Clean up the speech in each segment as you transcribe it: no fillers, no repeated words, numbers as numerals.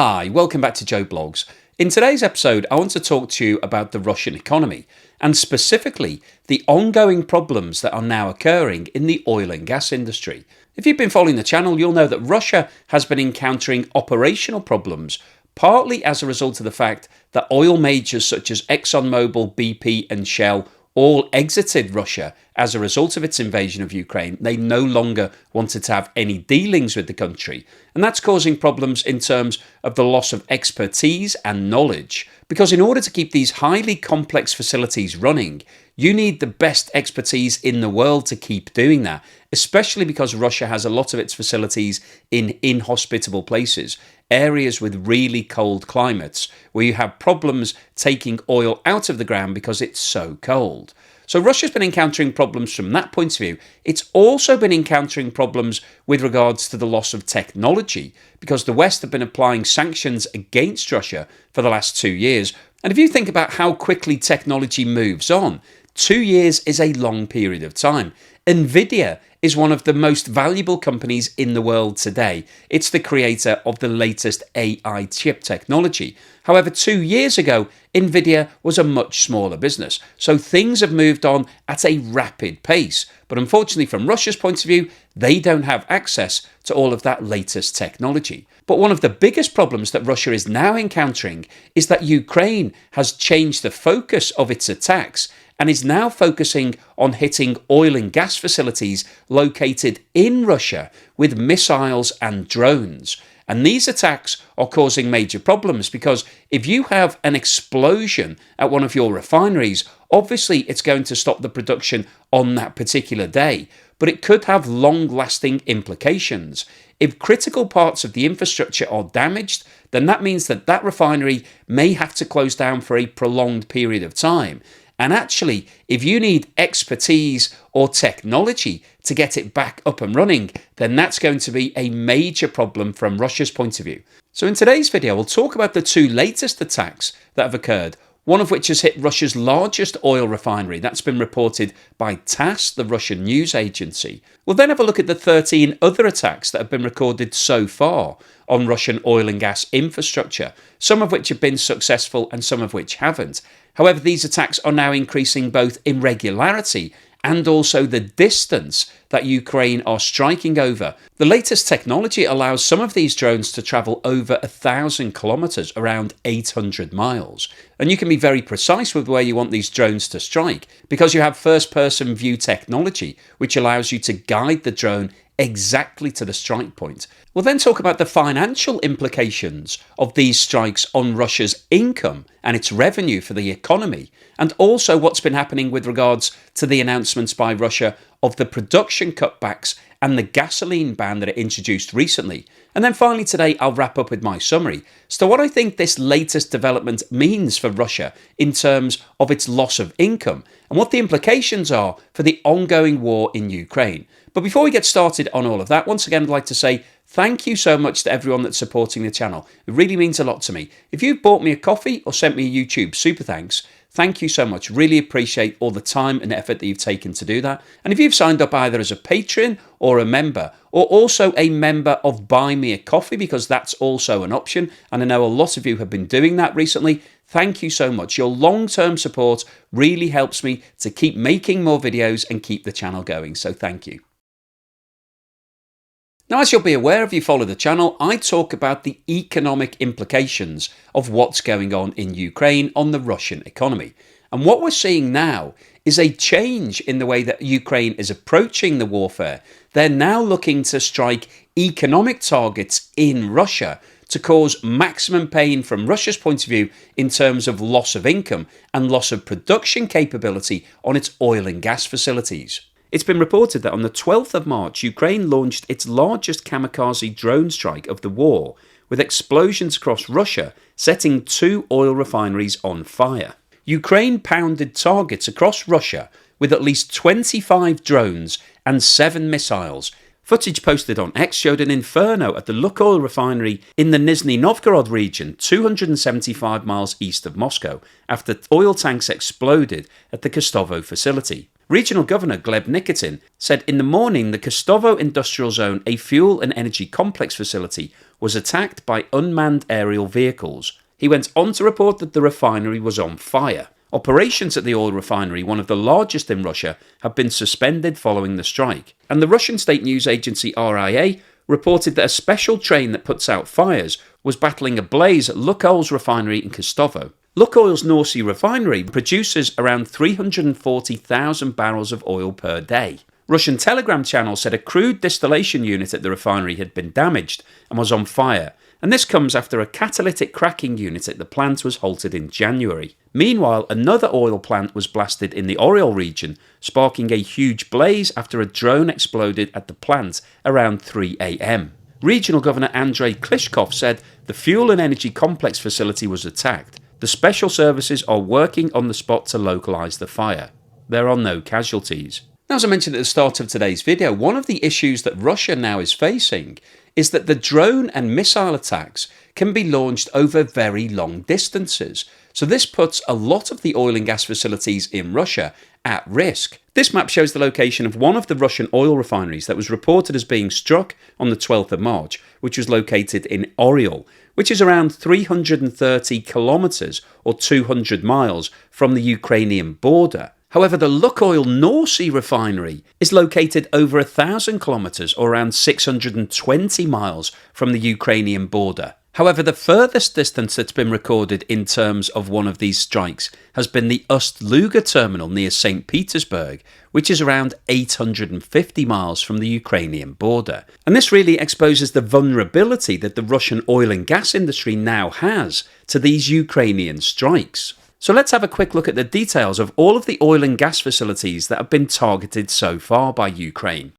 Hi, welcome back to Joe Blogs. In today's episode, I want to talk to you about the Russian economy and specifically the ongoing problems that are now occurring in the oil and gas industry. If you've been following the channel, you'll know that Russia has been encountering operational problems, partly as a result of the fact that oil majors such as ExxonMobil, BP and Shell all exited Russia as a result of its invasion of Ukraine. They no longer wanted to have any dealings with the country. And that's causing problems in terms of the loss of expertise and knowledge. Because in order to keep these highly complex facilities running, you need the best expertise in the world to keep doing that, especially because Russia has a lot of its facilities in inhospitable places, areas with really cold climates, where you have problems taking oil out of the ground because it's so cold. So Russia's been encountering problems from that point of view. It's also been encountering problems with regards to the loss of technology, because the West have been applying sanctions against Russia for the last 2 years. And if you think about how quickly technology moves on, 2 years is a long period of time. Nvidia is one of the most valuable companies in the world today. It's the creator of the latest AI chip technology. However, 2 years ago, Nvidia was a much smaller business. So things have moved on at a rapid pace. But unfortunately, from Russia's point of view, they don't have access to all of that latest technology. But one of the biggest problems that Russia is now encountering is that Ukraine has changed the focus of its attacks and is now focusing on hitting oil and gas facilities located in Russia with missiles and drones. And these attacks are causing major problems because if you have an explosion at one of your refineries, obviously it's going to stop the production on that particular day, but it could have long-lasting implications. If critical parts of the infrastructure are damaged, then that means that that refinery may have to close down for a prolonged period of time. And actually, if you need expertise or technology to get it back up and running, then that's going to be a major problem from Russia's point of view. So in today's video, we'll talk about the two latest attacks that have occurred, one of which has hit Russia's largest oil refinery. That's been reported by TASS, the Russian news agency. We'll then have a look at the 13 other attacks that have been recorded so far on Russian oil and gas infrastructure, some of which have been successful and some of which haven't. However, these attacks are now increasing both in regularity and also the distance that Ukraine are striking over. The latest technology allows some of these drones to travel over 1,000 kilometers, around 800 miles. And you can be very precise with where you want these drones to strike because you have first-person view technology, which allows you to guide the drone exactly to the strike point. We'll then talk about the financial implications of these strikes on Russia's income and its revenue for the economy, and also what's been happening with regards to the announcements by Russia of the production cutbacks and the gasoline ban that it introduced recently. And then finally today, I'll wrap up with my summary. So what I think this latest development means for Russia in terms of its loss of income and what the implications are for the ongoing war in Ukraine. But before we get started on all of that, once again, I'd like to say thank you so much to everyone that's supporting the channel. It really means a lot to me. If you've bought me a coffee or sent me a YouTube super thanks, thank you so much. Really appreciate all the time and effort that you've taken to do that. And if you've signed up either as a patron or a member, or also a member of Buy Me a Coffee, because that's also an option, and I know a lot of you have been doing that recently, thank you so much. Your long-term support really helps me to keep making more videos and keep the channel going, so thank you. Now, as you'll be aware if you follow the channel, I talk about the economic implications of what's going on in Ukraine on the Russian economy. And what we're seeing now is a change in the way that Ukraine is approaching the warfare. They're now looking to strike economic targets in Russia to cause maximum pain from Russia's point of view in terms of loss of income and loss of production capability on its oil and gas facilities. It's been reported that on the 12th of March, Ukraine launched its largest kamikaze drone strike of the war, with explosions across Russia setting 2 oil refineries on fire. Ukraine pounded targets across Russia with at least 25 drones and 7 missiles. Footage posted on X showed an inferno at the Lukoil refinery in the Nizhny Novgorod region, 275 miles east of Moscow, after oil tanks exploded at the Kostovo facility. Regional Governor Gleb Nikitin said in the morning the Kostovo Industrial Zone, a fuel and energy complex facility, was attacked by unmanned aerial vehicles. He went on to report that the refinery was on fire. Operations at the oil refinery, one of the largest in Russia, have been suspended following the strike. And the Russian state news agency RIA reported that a special train that puts out fires was battling a blaze at Lukoil's refinery in Kostovo. Lukoil's North Sea refinery produces around 340,000 barrels of oil per day. Russian Telegram channel said a crude distillation unit at the refinery had been damaged and was on fire, and this comes after a catalytic cracking unit at the plant was halted in January. Meanwhile, another oil plant was blasted in the Oriol region, sparking a huge blaze after a drone exploded at the plant around 3 a.m. Regional Governor Andrei Klishkov said the fuel and energy complex facility was attacked. The special services are working on the spot to localise the fire. There are no casualties. Now, as I mentioned at the start of today's video, one of the issues that Russia now is facing is that the drone and missile attacks can be launched over very long distances. So this puts a lot of the oil and gas facilities in Russia at risk. This map shows the location of one of the Russian oil refineries that was reported as being struck on the 12th of March, which was located in Oriol, which is around 330 kilometres or 200 miles from the Ukrainian border. However, the Lukoil North Sea refinery is located over 1,000 kilometres or around 620 miles from the Ukrainian border. However, the furthest distance that's been recorded in terms of one of these strikes has been the Ust-Luga terminal near St. Petersburg, which is around 850 miles from the Ukrainian border. And this really exposes the vulnerability that the Russian oil and gas industry now has to these Ukrainian strikes. So let's have a quick look at the details of all of the oil and gas facilities that have been targeted so far by Ukraine.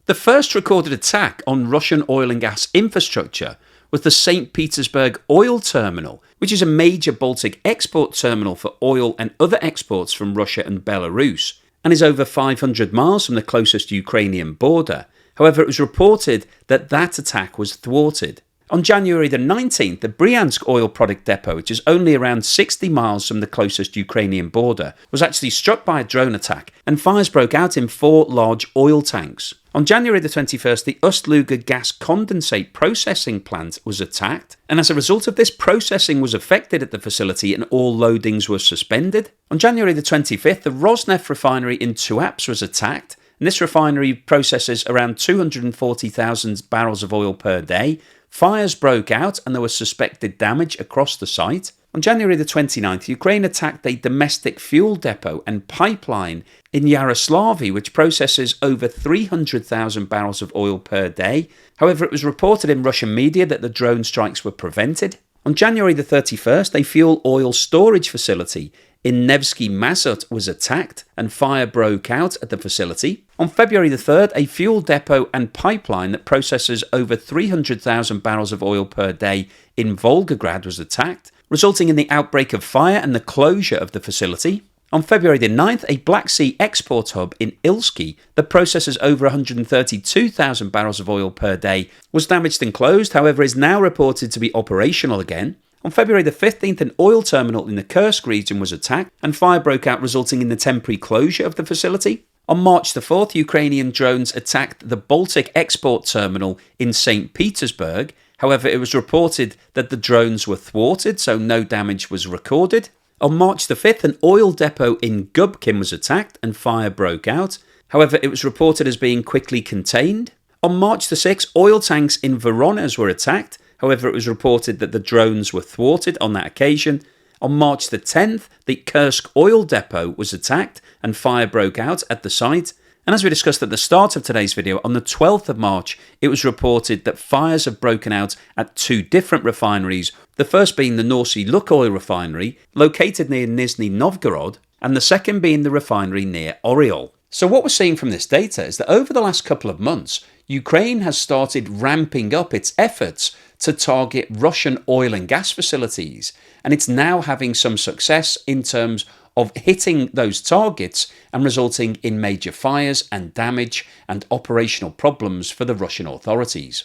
The first recorded attack on Russian oil and gas infrastructure was the St. Petersburg oil terminal, which is a major Baltic export terminal for oil and other exports from Russia and Belarus, and is over 500 miles from the closest Ukrainian border. However, it was reported that that attack was thwarted. On January the 19th, the Bryansk oil product depot, which is only around 60 miles from the closest Ukrainian border, was actually struck by a drone attack, and fires broke out in 4 large oil tanks. On January the 21st, the Ust-Luga gas condensate processing plant was attacked, and as a result of this, processing was affected at the facility and all loadings were suspended. On January the 25th, the Rosneft refinery in Tuapse was attacked, and this refinery processes around 240,000 barrels of oil per day. Fires broke out and there was suspected damage across the site. On January the 29th, Ukraine attacked a domestic fuel depot and pipeline in Yaroslavl, which processes over 300,000 barrels of oil per day. However, it was reported in Russian media that the drone strikes were prevented. On January the 31st, a fuel oil storage facility in Nevsky Mazut was attacked and fire broke out at the facility. On February the 3rd, a fuel depot and pipeline that processes over 300,000 barrels of oil per day in Volgograd was attacked, resulting in the outbreak of fire and the closure of the facility. On February the 9th, a Black Sea export hub in Ilsky that processes over 132,000 barrels of oil per day was damaged and closed, however is now reported to be operational again. On February the 15th, an oil terminal in the Kursk region was attacked and fire broke out, resulting in the temporary closure of the facility. On March the 4th, Ukrainian drones attacked the Baltic export terminal in St. Petersburg. However, it was reported that the drones were thwarted, so no damage was recorded. On March the 5th, an oil depot in Gubkin was attacked and fire broke out. However, it was reported as being quickly contained. On March the 6th, oil tanks in Voronezh were attacked. However, it was reported that the drones were thwarted on that occasion. On March the 10th, the Kursk oil depot was attacked and fire broke out at the site. And as we discussed at the start of today's video, on the 12th of March, it was reported that fires have broken out at 2 different refineries, the first being the North Sea Lukoil Refinery, located near Nizhny Novgorod, and the second being the refinery near Oriol. So what we're seeing from this data is that over the last couple of months, Ukraine has started ramping up its efforts to target Russian oil and gas facilities, and it's now having some success in terms of hitting those targets and resulting in major fires and damage and operational problems for the Russian authorities.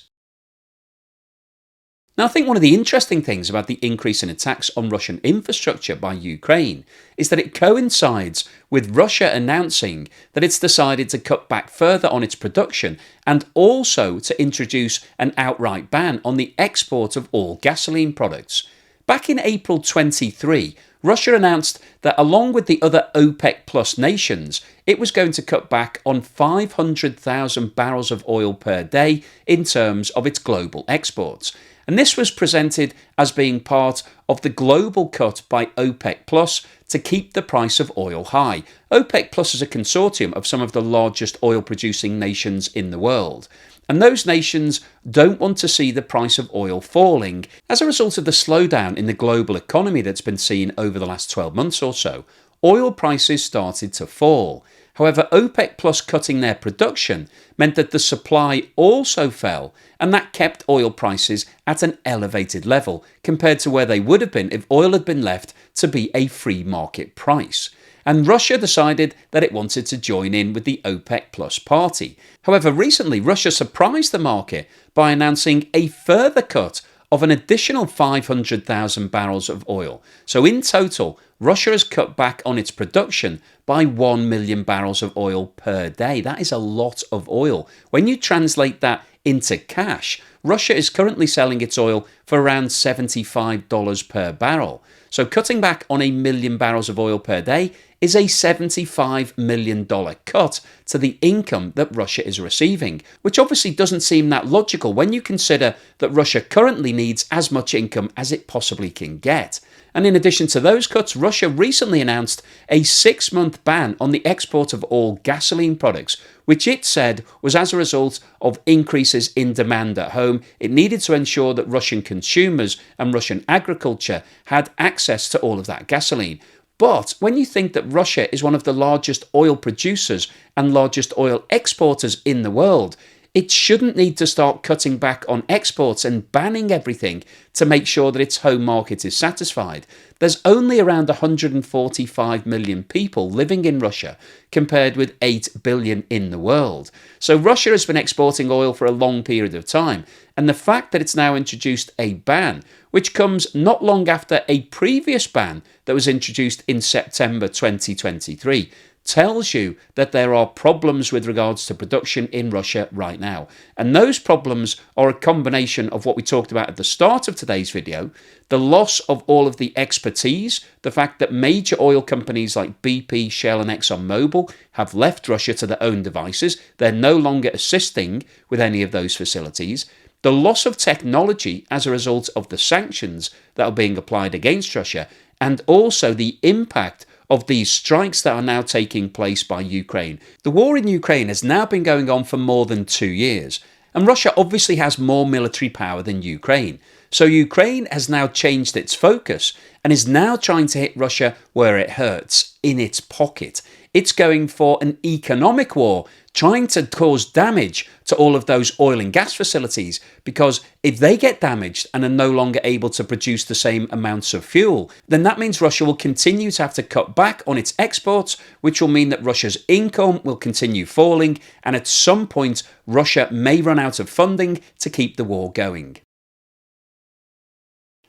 Now, I think one of the interesting things about the increase in attacks on Russian infrastructure by Ukraine is that it coincides with Russia announcing that it's decided to cut back further on its production and also to introduce an outright ban on the export of all gasoline products. Back in April 23, Russia announced that along with the other OPEC Plus nations, it was going to cut back on 500,000 barrels of oil per day in terms of its global exports. And this was presented as being part of the global cut by OPEC Plus to keep the price of oil high. OPEC Plus is a consortium of some of the largest oil producing nations in the world. And those nations don't want to see the price of oil falling as a result of the slowdown in the global economy that's been seen over the last 12 months or so. Oil prices started to fall. However, OPEC Plus cutting their production meant that the supply also fell, and that kept oil prices at an elevated level compared to where they would have been if oil had been left to be a free market price. And Russia decided that it wanted to join in with the OPEC Plus party. However, recently Russia surprised the market by announcing a further cut of an additional 500,000 barrels of oil. So in total, Russia has cut back on its production by 1 million barrels of oil per day. That is a lot of oil. When you translate that into cash, Russia is currently selling its oil for around $75 per barrel. So cutting back on 1 million barrels of oil per day is a $75 million cut to the income that Russia is receiving, which obviously doesn't seem that logical when you consider that Russia currently needs as much income as it possibly can get. And in addition to those cuts, Russia recently announced a 6-month ban on the export of all gasoline products, which it said was as a result of increases in demand at home. It needed to ensure that Russian consumers and Russian agriculture had access to all of that gasoline. But when you think that Russia is one of the largest oil producers and largest oil exporters in the world, it shouldn't need to start cutting back on exports and banning everything to make sure that its home market is satisfied. There's only around 145 million people living in Russia compared with 8 billion in the world. So Russia has been exporting oil for a long period of time, and the fact that it's now introduced a ban, which comes not long after a previous ban that was introduced in September 2023, tells you that there are problems with regards to production in Russia right now. And those problems are a combination of what we talked about at the start of today's video, the loss of all of the expertise, the fact that major oil companies like BP, Shell and ExxonMobil have left Russia to their own devices. They're no longer assisting with any of those facilities. The loss of technology as a result of the sanctions that are being applied against Russia, and also the impact of these strikes that are now taking place by Ukraine. The war in Ukraine has now been going on for more than 2 years, and Russia obviously has more military power than Ukraine. So Ukraine has now changed its focus and is now trying to hit Russia where it hurts, in its pocket. It's going for an economic war, trying to cause damage to all of those oil and gas facilities, because if they get damaged and are no longer able to produce the same amounts of fuel, then that means Russia will continue to have to cut back on its exports, which will mean that Russia's income will continue falling, and at some point Russia may run out of funding to keep the war going.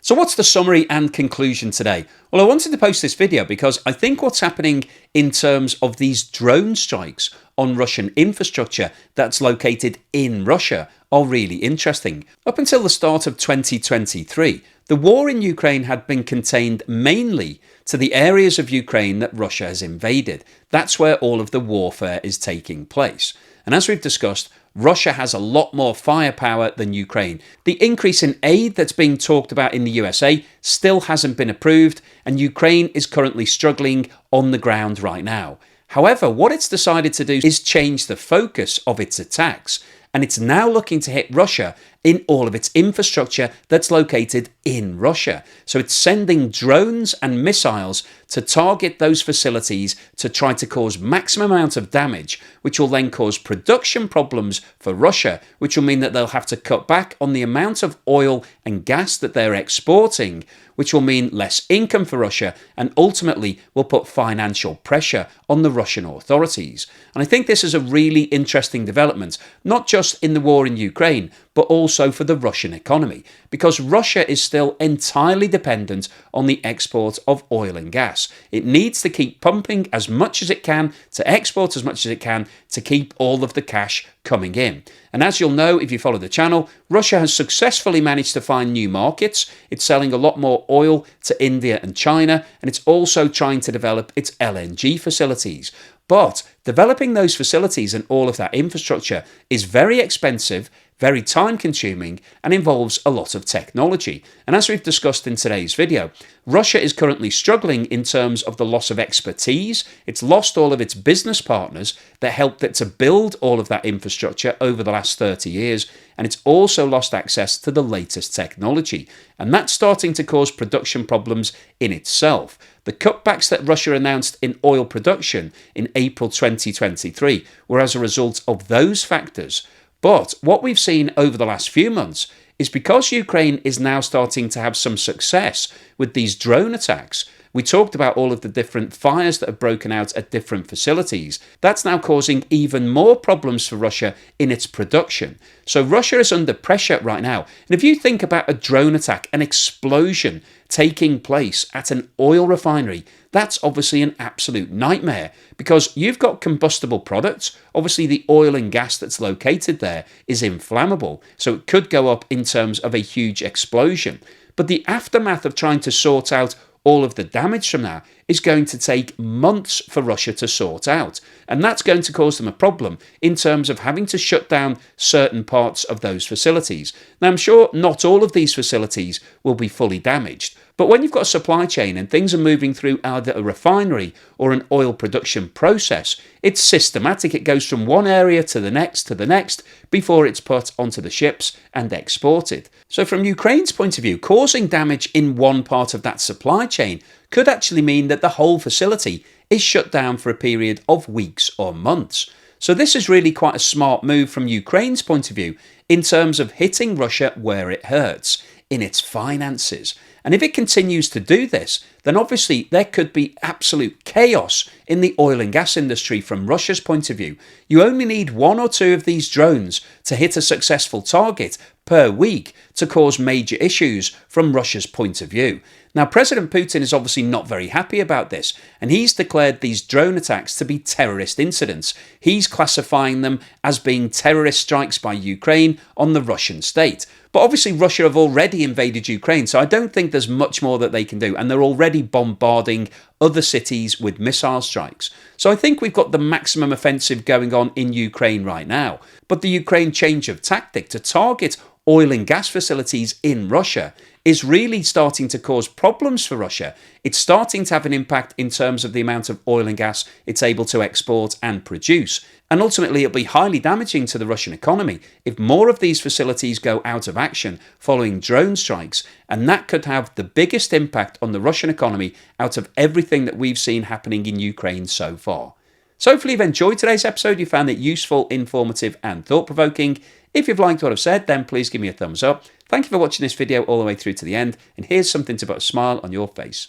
So what's the summary and conclusion today? Well, I wanted to post this video because I think what's happening in terms of these drone strikes on Russian infrastructure that's located in Russia are really interesting. Up until the start of 2023, the war in Ukraine had been contained mainly to the areas of Ukraine that Russia has invaded. That's where all of the warfare is taking place. And as we've discussed, Russia has a lot more firepower than Ukraine. The increase in aid that's being talked about in the USA still hasn't been approved, and Ukraine is currently struggling on the ground right now. However, what it's decided to do is change the focus of its attacks, and it's now looking to hit Russia in all of its infrastructure that's located in Russia. So it's sending drones and missiles to target those facilities to try to cause maximum amount of damage, which will then cause production problems for Russia, which will mean that they'll have to cut back on the amount of oil and gas that they're exporting, which will mean less income for Russia and ultimately will put financial pressure on the Russian authorities. And I think this is a really interesting development, not just in the war in Ukraine, but also for the Russian economy, because Russia is still entirely dependent on the export of oil and gas. It needs to keep pumping as much as it can, to export as much as it can, to keep all of the cash coming in. And as you'll know if you follow the channel, Russia has successfully managed to find new markets. It's selling a lot more oil to India and China, and it's also trying to develop its LNG facilities. But developing those facilities and all of that infrastructure is very expensive, very time consuming, and involves a lot of technology. And as we've discussed in today's video, Russia is currently struggling in terms of the loss of expertise. It's lost all of its business partners that helped it to build all of that infrastructure over the last 30 years. And it's also lost access to the latest technology. And that's starting to cause production problems in itself. The cutbacks that Russia announced in oil production in April 2023 were as a result of those factors. But what we've seen over the last few months is because Ukraine is now starting to have some success with these drone attacks. We talked about all of the different fires that have broken out at different facilities. That's now causing even more problems for Russia in its production. So Russia is under pressure right now. And if you think about a drone attack, an explosion taking place at an oil refinery, that's obviously an absolute nightmare, because you've got combustible products. Obviously, the oil and gas that's located there is inflammable, so it could go up in terms of a huge explosion. But the aftermath of trying to sort out all of the damage from that is going to take months for Russia to sort out. And that's going to cause them a problem in terms of having to shut down certain parts of those facilities. Now, I'm sure not all of these facilities will be fully damaged, but when you've got a supply chain and things are moving through either a refinery or an oil production process, it's systematic. It goes from one area to the next before it's put onto the ships and exported. So from Ukraine's point of view, causing damage in one part of that supply chain could actually mean that the whole facility is shut down for a period of weeks or months. So this is really quite a smart move from Ukraine's point of view in terms of hitting Russia where it hurts, in its finances. And if it continues to do this, then obviously there could be absolute chaos in the oil and gas industry from Russia's point of view. You only need one or two of these drones to hit a successful target per week to cause major issues from Russia's point of view. Now, President Putin is obviously not very happy about this, and he's declared these drone attacks to be terrorist incidents. He's classifying them as being terrorist strikes by Ukraine on the Russian state. But obviously Russia have already invaded Ukraine, so I don't think there's much more that they can do, and they're already bombarding other cities with missile strikes. So I think we've got the maximum offensive going on in Ukraine right now. But the Ukraine change of tactic to target oil and gas facilities in Russia is really starting to cause problems for Russia. It's starting to have an impact in terms of the amount of oil and gas it's able to export and produce. And ultimately, it'll be highly damaging to the Russian economy if more of these facilities go out of action following drone strikes. And that could have the biggest impact on the Russian economy out of everything that we've seen happening in Ukraine so far. So hopefully you've enjoyed today's episode. You found it useful, informative, and thought-provoking. If you've liked what I've said, then please give me a thumbs up. Thank you for watching this video all the way through to the end. And here's something to put a smile on your face.